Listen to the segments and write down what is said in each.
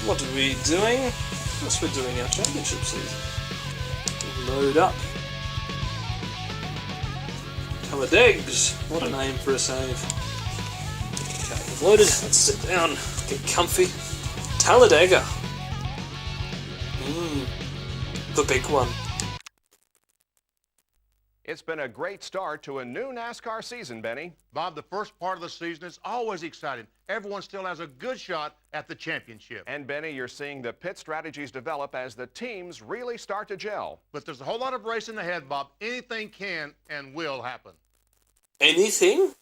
What are we doing? Of course we're doing our championship season. Load up. Talladega. What a name for a save. Okay, we've loaded. Let's sit down, get comfy. Talladega. The big one. It's been a great start to a new NASCAR season, Benny. Bob, the first part of the season is always exciting. Everyone still has a good shot at the championship. And Benny, you're seeing the pit strategies develop as the teams really start to gel. But there's a whole lot of racing ahead, Bob. Anything can and will happen. Anything?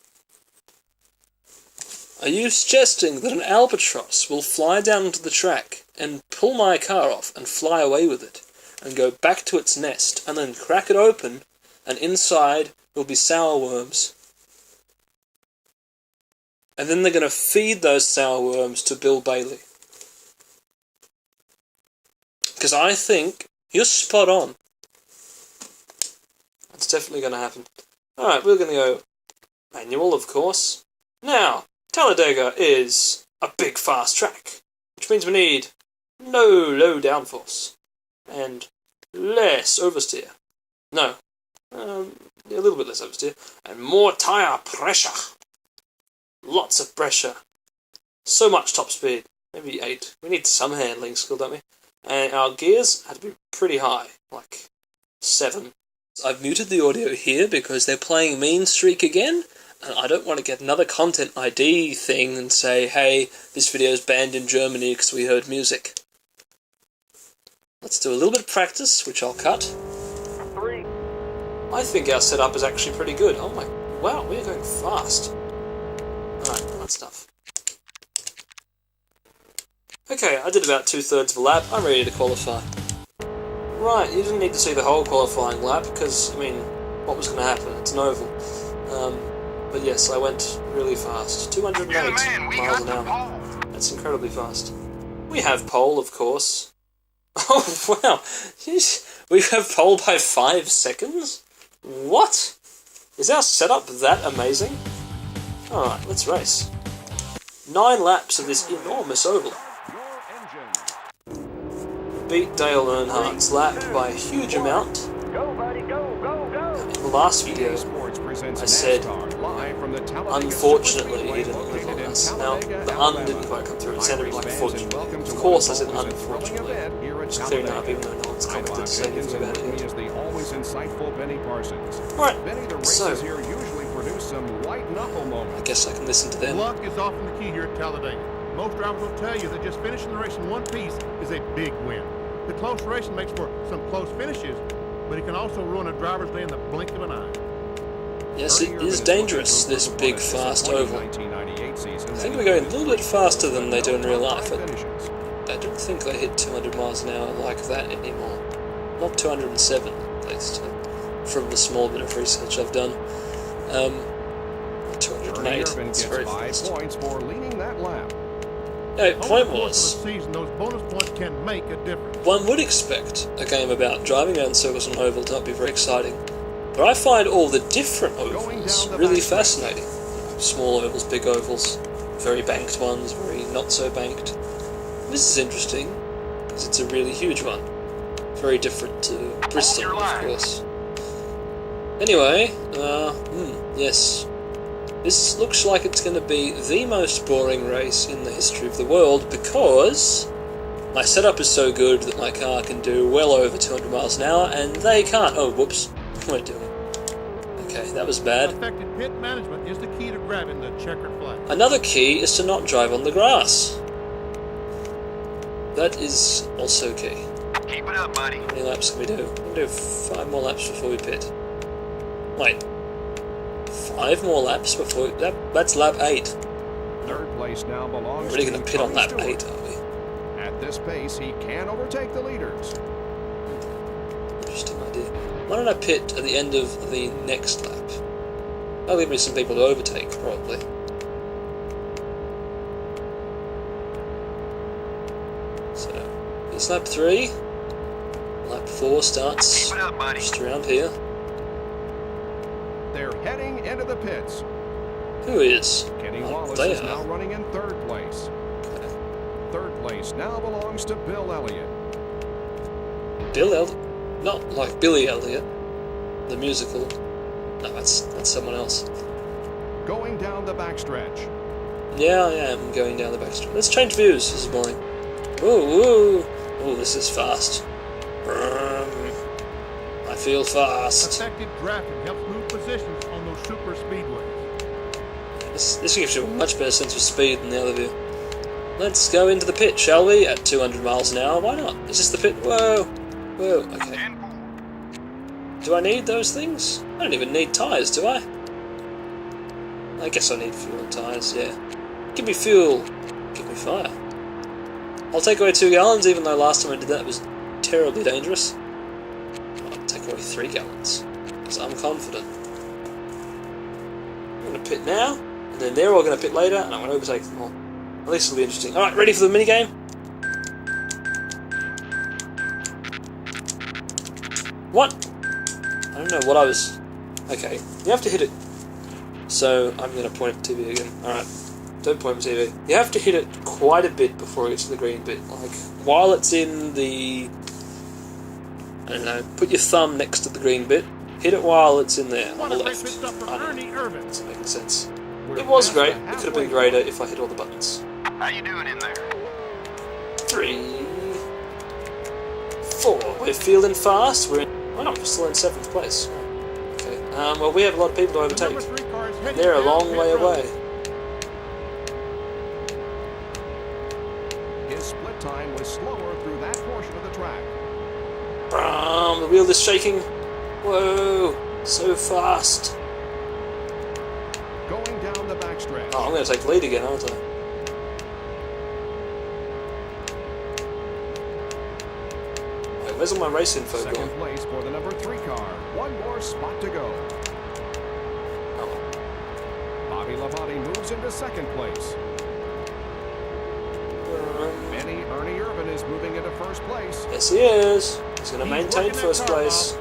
Are you suggesting that an albatross will fly down to the track and pull my car off and fly away with it and go back to its nest and then crack it open and inside will be sour worms? And then they're going to feed those sour worms to Bill Bailey. Because I think you're spot on. That's definitely going to happen. Alright, we're going to go manual, of course. Now, Talladega is a big, fast track, which means we need no low downforce and less oversteer. No, a little bit less oversteer and more tyre pressure. Lots of pressure. So much top speed. Maybe 8. We need some handling skill, don't we? And our gears had to be pretty high, like 7. I've muted the audio here because they're playing Mean Streak again, and I don't want to get another content ID thing and say, hey, this video's banned in Germany because we heard music. Let's do a little bit of practice, which I'll cut. 3. I think our setup is actually pretty good. Oh my, wow, we're going fast. Alright, that stuff. Okay, I did about 2/3 of a lap. I'm ready to qualify. Right, you didn't need to see the whole qualifying lap, because, I mean, what was going to happen? It's an oval. But yes, I went really fast. 208 miles an hour. That's incredibly fast. We have pole, of course. Oh, wow. Jeez. We have pole by 5 seconds? What? Is our setup that amazing? Alright, let's race. 9 laps of this enormous oval. Beat Dale Earnhardt's lap by a huge amount. Go, buddy, go, go, go. In the last video, I said, unfortunately, he didn't live on us. Now, the un didn't quite come through. It sounded like fortunately. Of course I said unfortunately. Just clearing up, even though no one's commented to say anything about it yet. Alright, so I guess I can listen to them. Luck is often the key here at Talladega. Most drivers will tell you that just finishing the race in one piece is a big win. The close racing makes for some close finishes, but it can also ruin a driver's day in the blink of an eye. Yes, it is dangerous, this big, fast oval. I think we're going a little bit faster than they do in real life. I don't think they hit 200 miles an hour like that anymore. Not 207, at least, from the small bit of research I've done. 208, it's very fast. No, point was, one would expect a game about driving around circles on oval to not be very exciting, but I find all the different ovals really fascinating. Small ovals, big ovals, very banked ones, very not so banked. This is interesting, because it's a really huge one. Very different to Bristol, of course. Anyway, yes. This looks like it's going to be the most boring race in the history of the world because my setup is so good that my car can do well over 200 miles an hour and they can't. Oh, whoops. What am I doing? Okay, that was bad. Effective pit management is the key to grabbing the checkered flag. Another key is to not drive on the grass. That is also key. Keep it up, buddy. How many laps can we do? We'll do 5 more laps before we pit. Wait. 5 more laps before... That's lap 8. Third place now belongs We're really going to pit on lap Stewart. 8, are we? At this pace, he can overtake the leaders. Interesting idea. Why don't I pit at the end of the next lap? That'll give me some people to overtake, probably. So, it's lap 3. Lap 4 starts Keep it up, buddy. just around here. They're heading into the pits. Who is? Kenny Oh, Wallace they is are. now running in third place. Okay. Third place now belongs to Bill Elliott. Bill Elliott? Not like Billy Elliot, the musical. No, that's someone else. Going down the backstretch. Yeah, I am going down the back street. Let's change views. This is boring. Whoa, whoa. Oh, this is fast. I feel fast. Effective drafting helps move positions on those super speedways. This gives you a much better sense of speed than the other view. Let's go into the pit, shall we? At 200 miles an hour. Why not? Is this the pit? Whoa. Whoa, okay. 10-4. Do I need those things? I don't even need tyres, do I? I guess I need fuel and tyres, yeah. Give me fuel. Give me fire. I'll take away 2 gallons, even though last time I did that was terribly dangerous. I'll take away 3 gallons, because I'm confident. I'm going to pit now, and then they're all going to pit later, and I'm going to overtake them all. At least it'll be interesting. Alright, ready for the minigame? What? I don't know what I was... Okay, you have to hit it. So, I'm going to point at TV again. Alright, don't point at TV. You have to hit it quite a bit before it gets to the green bit. Like, while it's in the... I don't know, put your thumb next to the green bit. Hit it while it's in there, on the left. I don't know, it's making sense. It was great. It could have been greater if I hit all the buttons. How you doing in there? 3, 4. We're feeling fast. We're not. We're still in 7th place. Okay. Well, we have a lot of people to overtake. They're a long way away. His split time was slower through that portion of the track. The wheel is shaking. Whoa! So fast. Going down the backstretch. Oh, I'm going to take the lead again, aren't I? Wait, where's all my race info Second gone? place for the number 3 car. One more spot to go. Oh, Bobby Labonte moves into second place. Ernie Irvin is moving into first place. yes, he is. He's going to maintain first place.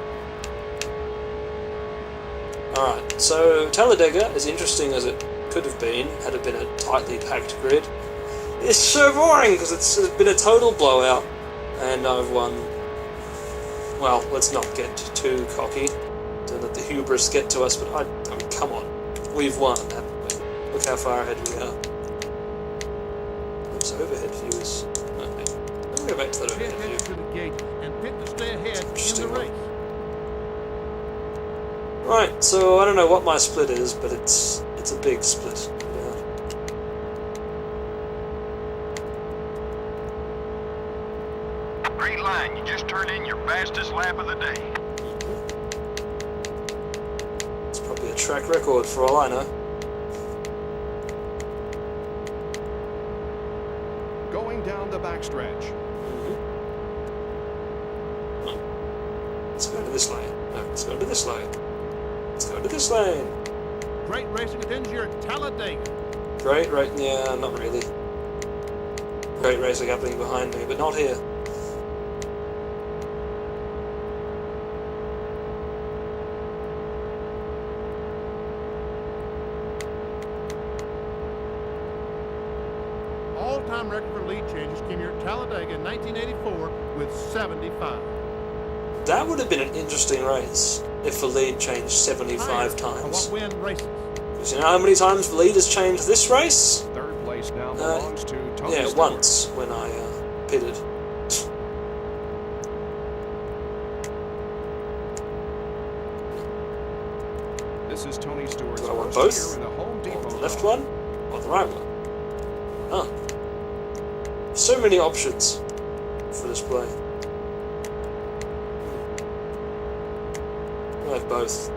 Alright, so Talladega, as interesting as it could have been, had it been a tightly packed grid, it's so boring because it's been a total blowout, and I've won. Well, let's not get too cocky, don't let the hubris get to us, but I mean, come on, we've won, haven't we? Look how far ahead we are. Oops, overhead view is... Okay. Let me go back to that Pit overhead headed view. to the gate and pit to stay ahead in Interesting. the race. Right, so I don't know what my split is, but it's a big split. Yeah. Green line, you just turned in your fastest lap of the day. It's probably a track record for all I know. Going down the backstretch. Let's go to this lane. No, let's go to this lane. Let's go to this lane. Great racing attends here at Talladega. Great, right? Yeah, not really. Great racing happening behind me, but not here. All-time record for lead changes came here at Talladega in 1984 with 75. That would have been an interesting race if the lead changed 75 On times. what win races? Because you know how many times the lead has changed this race? Third place now belongs to Tony Yeah, Stewart. once when I pitted. This is Tony Stewart's Do I want first both? year in the Home Or Depot the left zone. one? Or the right one? Oh. So many options for this play. I'll have both.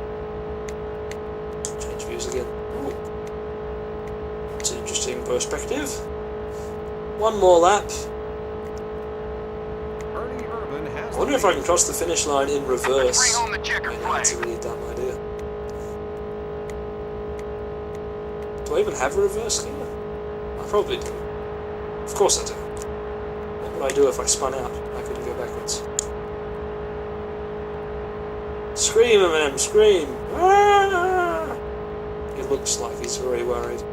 Change views again. Ooh. It's an interesting perspective. One more lap. Ernie Irvin has I wonder if I can cross the finish line in Bring reverse. on the checker Maybe flag. that's a really dumb idea. Do I even have a reverse gear? I probably do. Of course I do. What would I do if I spun out? I couldn't go backwards. Scream, M&ms, scream! Ah! He looks like he's very worried.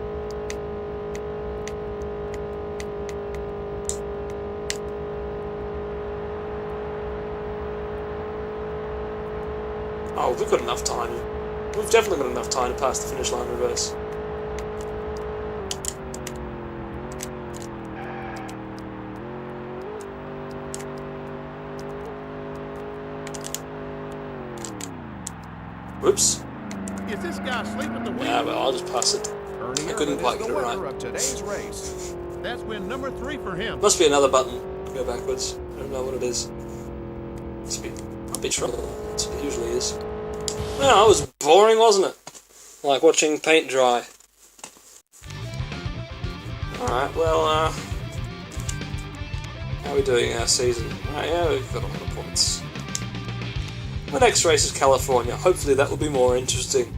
we've got enough time. We've definitely got enough time to pass the finish line reverse. Whoops. Is this guy asleep at the wheel? Yeah, well, I'll just pass it. Ernie I couldn't Irvin quite is get the it right. winner of today's race. That's win number 3 for him. Must be another button to go backwards. I don't know what it is. Might be trouble. It usually is. Well, it was boring, wasn't it? Like watching paint dry. Alright, well, how are we doing in our season? Alright, yeah, we've got a lot of points. The next race is California. Hopefully that will be more interesting.